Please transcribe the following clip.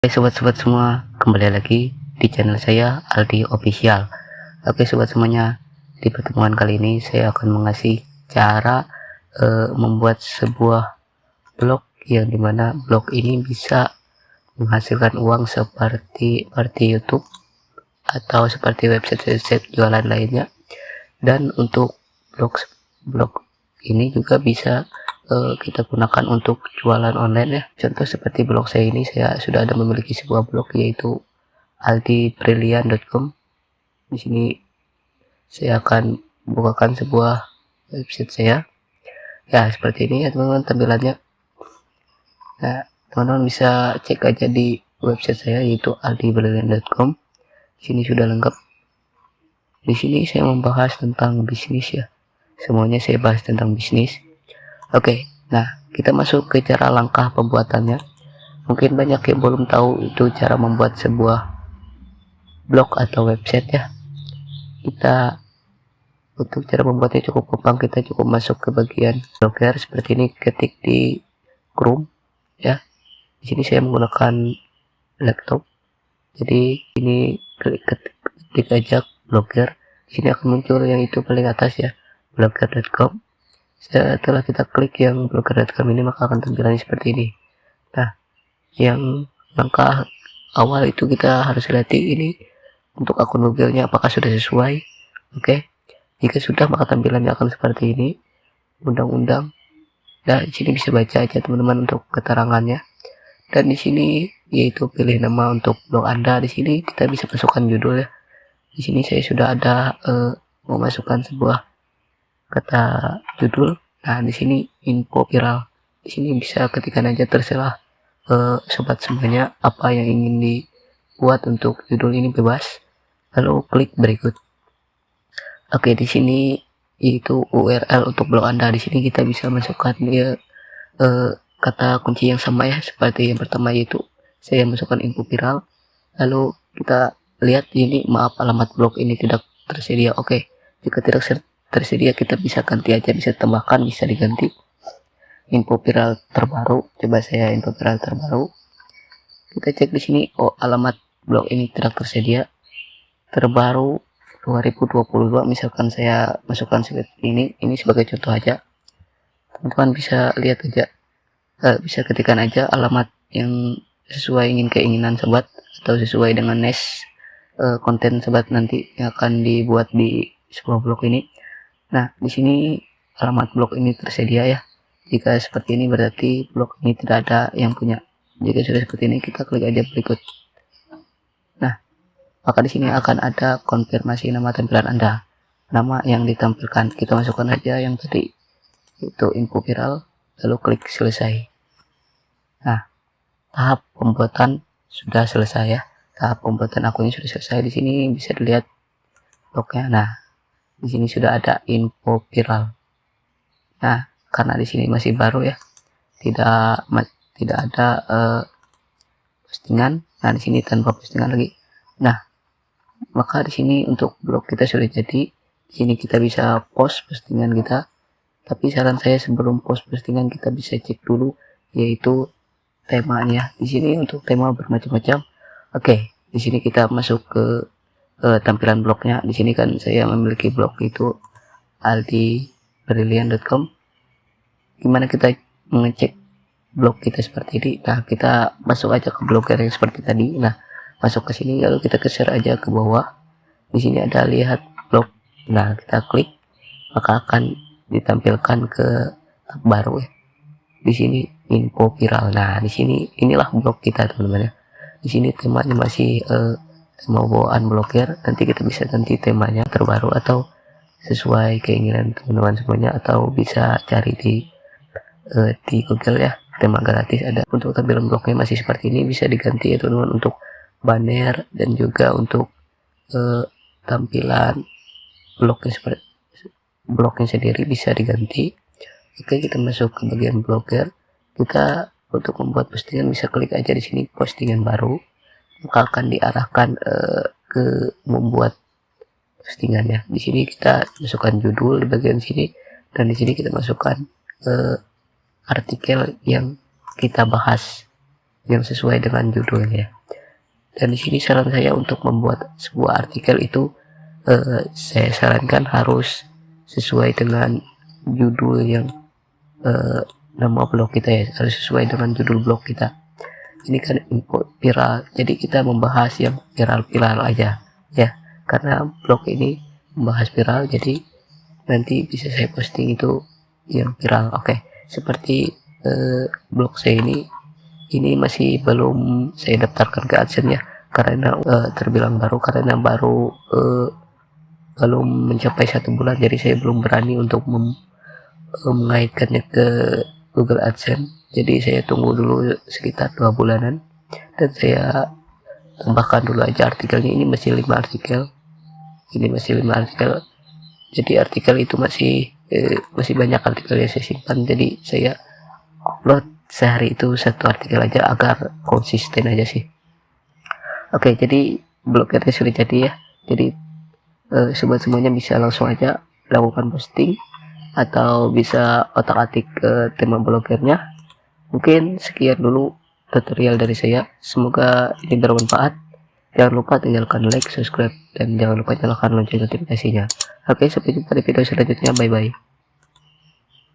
Oke sobat-sobat semua, kembali lagi di channel saya Aldi Official. Oke sobat semuanya, di pertemuan kali ini saya akan mengasih cara membuat sebuah blog yang dimana blog ini bisa menghasilkan uang seperti YouTube atau seperti website jualan lainnya. Dan untuk blog ini juga bisa kita gunakan untuk jualan online ya. Contoh seperti blog saya ini, saya sudah ada memiliki sebuah blog yaitu aldibrilliant.com. Di sini saya akan membukakan sebuah website saya. Ya, seperti ini ya teman-teman tampilannya. Nah, teman-teman bisa cek aja di website saya yaitu aldibrilliant.com. Di sini sudah lengkap. Di sini saya membahas tentang bisnis ya. Semuanya saya bahas tentang bisnis. Oke, nah kita masuk ke cara langkah pembuatannya. Mungkin banyak yang belum tahu itu cara membuat sebuah blog atau website ya. Kita untuk cara membuatnya cukup gampang, kita cukup masuk ke bagian blogger seperti ini, ketik di Chrome ya. Di sini saya menggunakan laptop. Jadi ini ketik aja blogger. Di sini akan muncul yang itu paling atas ya, blogger.com. Setelah kita klik yang blogger.com ini, maka akan tampilannya seperti ini. Nah, yang langkah awal itu kita harus lihat ini untuk akun Google-nya apakah sudah sesuai. Oke. Jika sudah, maka tampilannya akan seperti ini. Undang-undang. Nah, di sini bisa baca aja teman-teman untuk keterangannya. Dan di sini yaitu pilih nama untuk blog Anda. Di sini kita bisa masukkan judul ya. Di sini saya sudah ada memasukkan sebuah kata judul. Nah, di sini info viral. Di sini bisa ketikkan aja, terserah sobat semuanya apa yang ingin dibuat untuk judul ini, bebas. Lalu klik berikut. Oke, di sini itu URL untuk blog Anda. Di sini kita bisa masukkan dia kata kunci yang sama ya, seperti yang pertama yaitu saya masukkan info viral. Lalu kita lihat ini, maaf alamat blog ini tidak tersedia. Oke, jika tidak tersedia kita bisa ganti aja, bisa tambahkan, bisa diganti info viral terbaru. Coba saya info viral terbaru. Kita cek di sini, oh alamat blog ini tidak tersedia, terbaru 2022. Misalkan saya masukkan seperti ini sebagai contoh aja. Teman-teman bisa lihat aja, bisa ketikkan aja alamat yang sesuai keinginan sobat atau sesuai dengan niche konten sobat nanti yang akan dibuat di sebuah blog ini. Nah, di sini alamat blog ini tersedia ya. Jika seperti ini berarti blog ini tidak ada yang punya. Jika sudah seperti ini, kita klik aja berikut. Nah, maka di sini akan ada konfirmasi nama tampilan Anda. Nama yang ditampilkan kita masukkan aja yang tadi, itu info viral, lalu klik selesai. Nah, tahap pembuatan sudah selesai ya. Tahap pembuatan akunnya sudah selesai. Di sini bisa dilihat blognya. Nah, di sini sudah ada info viral. Nah, karena di sini masih baru ya, tidak ada postingan. Nah, di sini tanpa postingan lagi. Nah, maka di sini untuk blog kita sudah jadi. Di sini kita bisa post postingan kita. Tapi saran saya sebelum post postingan kita bisa cek dulu yaitu temanya. Di sini untuk tema bermacam-macam. Oke, di sini kita masuk ke tampilan blognya. Di sini kan saya memiliki blog itu aldibrilliant.com. Gimana kita mengecek blog kita seperti ini? Nah, kita masuk aja ke blogger yang seperti tadi. Nah, masuk ke sini lalu kita geser aja ke bawah. Di sini ada lihat blog. Nah, kita klik, maka akan ditampilkan ke tab baru ya. Di sini info viral. Nah, di sini inilah blog kita teman-teman ya. Di sini temanya masih tema bawaan blogger. Nanti kita bisa ganti temanya terbaru atau sesuai keinginan teman-teman semuanya, atau bisa cari di Google ya, tema gratis ada. Untuk tampilan blognya masih seperti ini, bisa diganti ya teman-teman untuk banner dan juga untuk tampilan blognya sendiri bisa diganti. Oke, kita masuk ke bagian blogger. Kita untuk membuat postingan bisa klik aja di sini postingan baru, maka akan diarahkan ke membuat postingannya. Di sini kita masukkan judul di bagian sini, dan di sini kita masukkan artikel yang kita bahas. yang sesuai dengan judulnya. Dan di sini saran saya untuk membuat sebuah artikel itu saya sarankan harus sesuai dengan judul yang nama blog kita ya, harus sesuai dengan judul blog kita. Ini kan info viral, jadi kita membahas yang viral-viral aja ya, karena blog ini membahas viral, jadi nanti bisa saya posting itu yang viral. Oke, seperti blog saya ini masih belum saya daftarkan ke AdSense ya, karena terbilang baru, karena baru belum mencapai 1 bulan, jadi saya belum berani untuk mengaitkannya ke Google AdSense. Jadi saya tunggu dulu sekitar 2 bulanan, dan saya tambahkan dulu aja artikelnya. Ini masih 5 artikel, jadi artikel itu masih banyak artikel yang saya simpan, jadi saya upload sehari itu 1 artikel aja agar konsisten aja sih. Oke, jadi bloggernya sudah jadi ya, jadi sobat semuanya bisa langsung aja lakukan posting atau bisa otak-atik tema bloggernya. Mungkin sekian dulu tutorial dari saya, semoga ini bermanfaat. Jangan lupa tinggalkan like, subscribe, dan jangan lupa nyalakan lonceng notifikasinya. Oke, sampai jumpa di video selanjutnya. Bye bye.